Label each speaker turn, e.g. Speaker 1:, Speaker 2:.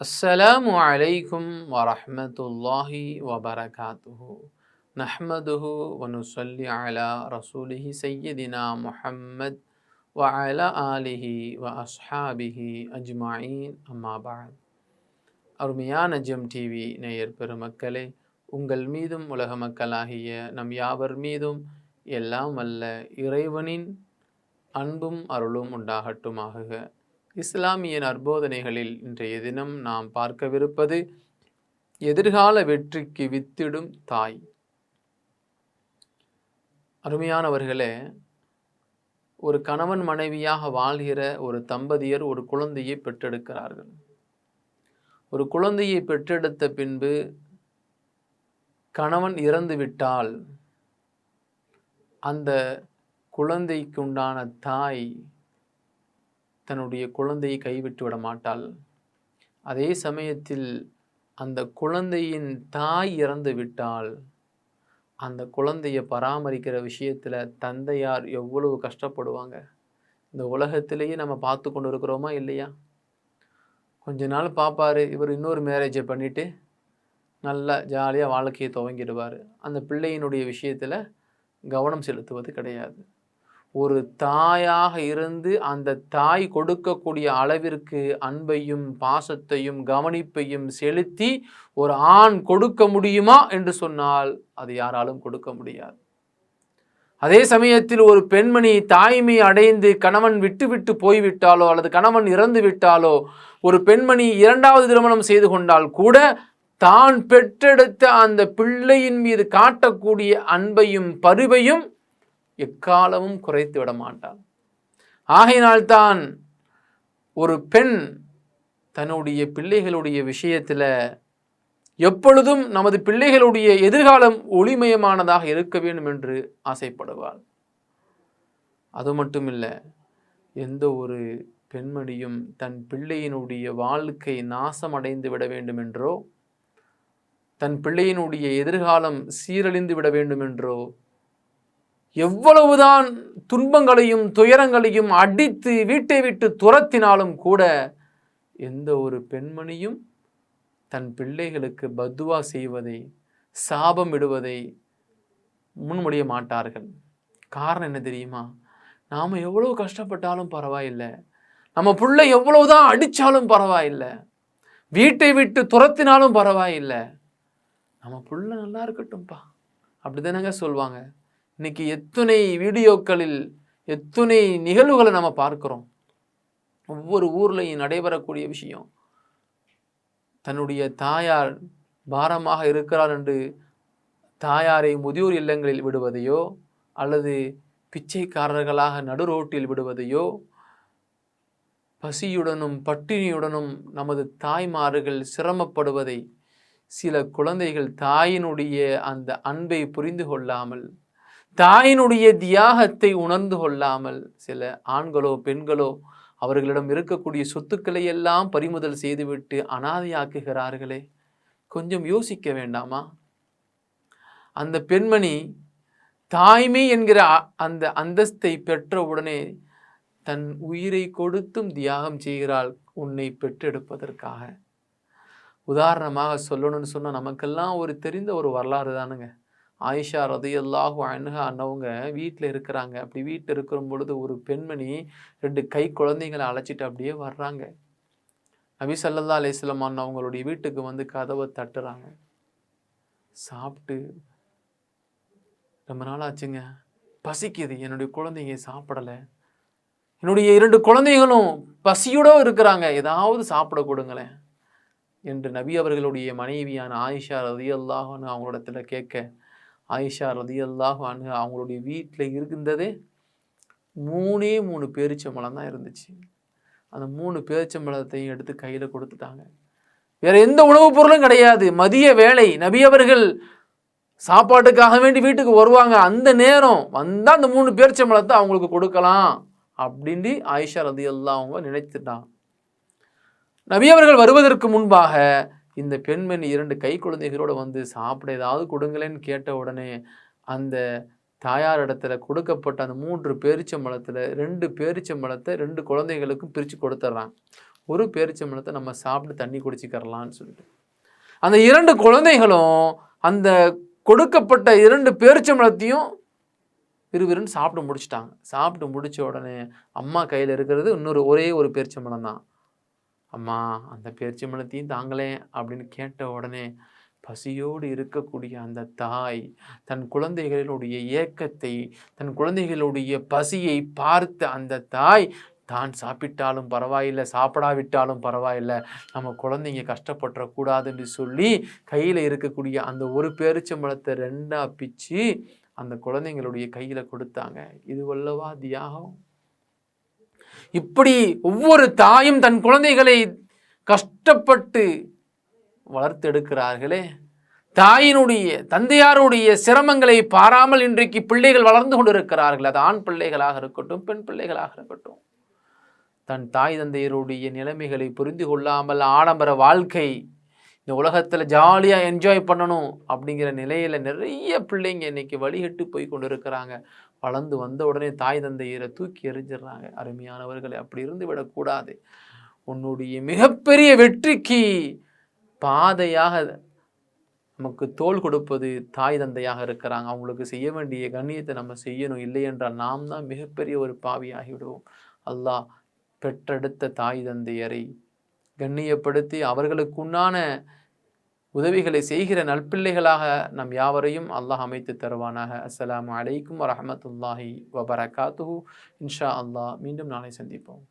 Speaker 1: அஸ்ஸலாமு அலைக்கும் வரஹ்மத்துல்லாஹி வபரகாத்துஹு. நஹ்மதுஹு வ நுஸல்லி அலா ரசூலிஹி சய்யிதினா முஹம்மத் வ அலா ஆலிஹி வ அஸ்ஹாபிஹி அஜ்மஈன். அம்மா பஅத். அருமையான ஜெம் டிவி நேயர் பெருமக்களே, உங்கள் மீதும் உலக மக்களாகிய நம் யாவர் மீதும் எல்லாம் வல்ல இறைவனின் அன்பும் அருளும் உண்டாகட்டுமாக. இஸ்லாமிய நற்போதனைகளில் இன்றைய தினம் நாம் பார்க்கவிருப்பது எதிர்கால வெற்றிக்கு வித்திடும் தாய். அருமையானவர்களே, ஒரு கணவன் மனைவியாக வாழ்கிற ஒரு தம்பதியர் ஒரு குழந்தையை பெற்றெடுக்கிறார்கள். ஒரு குழந்தையை பெற்றெடுத்த பின்பு கணவன் இறந்து விட்டால் அந்த குழந்தைக்குண்டான தாய் தன்னுடைய குழந்தையை கைவிட்டு விட மாட்டாள். அதே சமயத்தில் அந்த குழந்தையின் தாய் இறந்து விட்டால் அந்த குழந்தையை பராமரிக்கிற விஷயத்தில் தந்தையார் எவ்வளவு கஷ்டப்படுவாங்க. இந்த உலகத்திலேயே நம்ம பார்த்து கொண்டு இருக்கிறோமா இல்லையா? கொஞ்ச நாள் பார்ப்பாரு, இவர் இன்னொரு மேரேஜை பண்ணிவிட்டு நல்லா ஜாலியாக வாழ்க்கையை துவங்கிடுவார். அந்த பிள்ளையினுடைய விஷயத்தில் கவனம் செலுத்துவது கிடையாது. ஒரு தாயாக இருந்து அந்த தாய் கொடுக்கக்கூடிய அளவிற்கு அன்பையும் பாசத்தையும் கவனிப்பையும் செலுத்தி ஒரு ஆண் கொடுக்க முடியுமா என்று சொன்னால் அது யாராலும் கொடுக்க முடியாது. அதே சமயத்தில் ஒரு பெண்மணி தாய்மை அடைந்து கணவன் விட்டு போய்விட்டாலோ அல்லது கணவன் இறந்து விட்டாலோ ஒரு பெண்மணி இரண்டாவது திருமணம் செய்து கொண்டால் கூட தான் பெற்றெடுத்த அந்த பிள்ளையின் மீது காட்டக்கூடிய அன்பையும் பரிவையும் எக்காலமும் குறைத்து விட மாட்டாள். ஆகையினால்தான் ஒரு பெண் தன்னுடைய பிள்ளைகளுடைய விஷயத்தில் எப்பொழுதும் நமது பிள்ளைகளுடைய எதிர்காலம் ஒளிமயமானதாக இருக்க வேண்டும் என்று ஆசைப்படுவாள். அது மட்டுமில்லை, எந்த ஒரு பெண்மணியும் தன் பிள்ளையினுடைய வாழ்க்கை நாசமடைந்து விட வேண்டும் என்றோ தன் பிள்ளையினுடைய எதிர்காலம் சீரழிந்து விட வேண்டும் என்றோ எவ்வளவுதான் துன்பங்களையும் துயரங்களையும் அடித்து வீட்டை விட்டு துரத்தினாலும் கூட எந்த ஒரு பெண்மணியும் தன் பிள்ளைகளுக்கு பத்துவா செய்வதை சாபம் இடுவதை முன்மொழிய மாட்டார்கள். காரணம் என்ன தெரியுமா? நாம் எவ்வளவு கஷ்டப்பட்டாலும் பரவாயில்லை, நம்ம பிள்ளை எவ்வளவுதான் அடித்தாலும் பரவாயில்லை, வீட்டை விட்டு துரத்தினாலும் பரவாயில்லை, நம்ம பிள்ளை நல்லா இருக்கட்டும்பா அப்படிதானங்க சொல்லுவாங்க. இன்னைக்கு எத்தனை வீடியோக்களில் எத்தனை நிகழ்வுகளை நம்ம பார்க்கிறோம். ஒவ்வொரு ஊர்லையும் நடைபெறக்கூடிய விஷயம். தன்னுடைய தாயார் பாரமாக இருக்கிறார் என்று தாயாரை முதியோர் இல்லங்களில் விடுவதையோ அல்லது பிச்சைக்காரர்களாக நடு ரோட்டில் விடுவதையோ, பசியுடனும் பட்டினியுடனும் நமது தாய்மார்கள் சிரமப்படுவதை சில குழந்தைகள் தாயினுடைய அந்த அன்பை புரிந்து கொள்ளாமல், தாயினுடைய தியாகத்தை உணர்ந்து கொள்ளாமல் சில ஆண்களோ பெண்களோ அவர்களிடம் இருக்கக்கூடிய சொத்துக்களை எல்லாம் பறிமுதல் செய்துவிட்டு அனாதையாக்குகிறார்களே. கொஞ்சம் யோசிக்க வேண்டாமா? அந்த பெண்மணி தாய்மை என்கிற அந்த அந்தஸ்தை பெற்றவுடனே தன் உயிரை கொடுத்தும் தியாகம் செய்கிறாள் உன்னை பெற்றெடுப்பதற்காக. உதாரணமாக சொல்லணும்னு சொன்னால் நமக்கெல்லாம் ஒரு தெரிந்த ஒரு வரலாறு தானுங்க. ஆயிஷா ரதியல்லாஹு அன்ஹா அன்னவங்க வீட்டில் இருக்கிறாங்க. அப்படி வீட்டில் இருக்கிற பொழுது ஒரு பெண்மணி 2 கை குழந்தைங்களை அழைச்சிட்டு அப்படியே வர்றாங்க. நபி ஸல்லல்லாஹு அலைஹி வஸல்லம் அவங்களுடைய வீட்டுக்கு வந்து கதவை தட்டுறாங்க. சாப்பிட்டு ரொம்ப நாள் ஆச்சுங்க, பசிக்குது, என்னுடைய குழந்தைங்க சாப்பிடலை, என்னுடைய 2 குழந்தைகளும் பசியோட இருக்கிறாங்க, ஏதாவது சாப்பிட கொடுங்களேன் என்று நபி அவர்களுடைய மனைவியான ஆயிஷா ரதியல்லாஹு அன்ஹா அவங்களிடத்துல கேட்க, ஆயிஷா ரதியல்லாஹு அன்ஹா அவங்களுடைய வீட்டில் இருந்ததே 3 பேரிச்சம்பழம் தான் இருந்துச்சு. அந்த 3 பேரிச்சம்பழத்தையும் எடுத்து கையில் கொடுத்துட்டாங்க. வேற எந்த உணவுப் பொருளும் கிடையாது. மதிய வேளை நபி அவர்கள் சாப்பாட்டுக்காக வேண்டி வீட்டுக்கு வருவாங்க. அந்த நேரம் வந்தால் அந்த 3 பேரிச்சம்பழத்தை அவங்களுக்கு கொடுக்கலாம் அப்படின்ட்டு ஆயிஷா ரதியல்லாஹு அவங்க நினைத்துட்டாங்க. நபி அவர்கள் வருவதற்கு முன்பாக இந்த பெண்மணி 2 கை குழந்தைகளோடு வந்து சாப்பிட ஏதாவது கொடுங்களேன்னு கேட்ட உடனே அந்த தாயார் இடத்துல கொடுக்கப்பட்ட அந்த 3 பேரிச்சம்பழத்தில் 2 பேரிச்சம்பழத்தை 2 குழந்தைகளுக்கும் பிரித்து கொடுத்துட்றாங்க. ஒரு பேரிச்சம்பழத்தை நம்ம சாப்பிட்டு தண்ணி குடிச்சிக்கிறலான்னு சொல்லிட்டு அந்த 2 குழந்தைகளும் அந்த கொடுக்கப்பட்ட 2 பேரிச்சம்பழத்தையும் விறுவிறுன்னு சாப்பிட்டு முடிச்சிட்டாங்க. சாப்பிட்டு முடிச்ச உடனே அம்மா கையில் இருக்கிறது ஒரே ஒரு பேரிச்சம்பழம் தான். அம்மா அந்த பேரிச்சம்பழத்தையும் தாங்களேன் அப்படின்னு கேட்ட உடனே பசியோடு இருக்கக்கூடிய அந்த தாய் தன் குழந்தைகளுடைய ஏக்கத்தை, தன் குழந்தைகளுடைய பசியை பார்த்த அந்த தாய், தான் சாப்பிட்டாலும் பரவாயில்லை, சாப்பிடாவிட்டாலும் பரவாயில்லை, நம்ம குழந்தைங்க கஷ்டப்பட்டுறக்கூடாதுன்னு சொல்லி கையில் இருக்கக்கூடிய அந்த ஒரு பேரிச்சம்பழத்தை 2ஆ பிச்சு அந்த குழந்தைங்களுடைய கையில் கொடுத்தாங்க. இது வல்லவா தியாகம்? இப்படி ஒவ்வொரு தாயும் தன் குழந்தைகளை கஷ்டப்பட்டு வளர்த்தெடுக்கிறார்களே, தாயினுடைய தந்தையாருடைய சிரமங்களை பாராமல் இன்றைக்கு பிள்ளைகள் வளர்ந்து கொண்டிருக்கிறார்கள். அது ஆண் பிள்ளைகளாக இருக்கட்டும், பெண் பிள்ளைகளாக இருக்கட்டும். தன் தாய் தந்தையருடைய நிலைமைகளை புரிந்து கொள்ளாமல் ஆடம்பர வாழ்க்கை, இந்த உலகத்தில் ஜாலியாக என்ஜாய் பண்ணணும் அப்படிங்கிற நிலையில் நிறைய பிள்ளைங்க இன்னைக்கு வழிகட்டு போய் கொண்டு இருக்கிறாங்க. வளர்ந்து வந்த உடனே தாய் தந்தையரை தூக்கி எறிஞ்சிடுறாங்க. அருமையானவர்களை அப்படி இருந்து விடக்கூடாது. உன்னுடைய மிகப்பெரிய வெற்றிக்கு பாதையாக நமக்கு தோள் கொடுப்பது தாய் தந்தையாக இருக்கிறாங்க. அவங்களுக்கு செய்ய வேண்டிய கண்ணியத்தை நம்ம செய்யணும். இல்லை என்றால் நாம் தான் மிகப்பெரிய ஒரு பாவியாகிவிடுவோம். அல்லாஹ் பெற்றெடுத்த தாய் தந்தையரை கண்ணியப்படுத்தி அவர்களுக்கு உண்டான உதவிகளை செய்கிற நற்பிள்ளைகளாக நம் யாவரையும் அல்லாஹ் அமைத்து தருவானாக. அஸ்ஸலாமு அலைக்கும் வரஹ்மத்துல்லாஹி வபரகாத்துஹு. இன்ஷா அல்லாஹ் மீண்டும் நாளை சந்திப்போம்.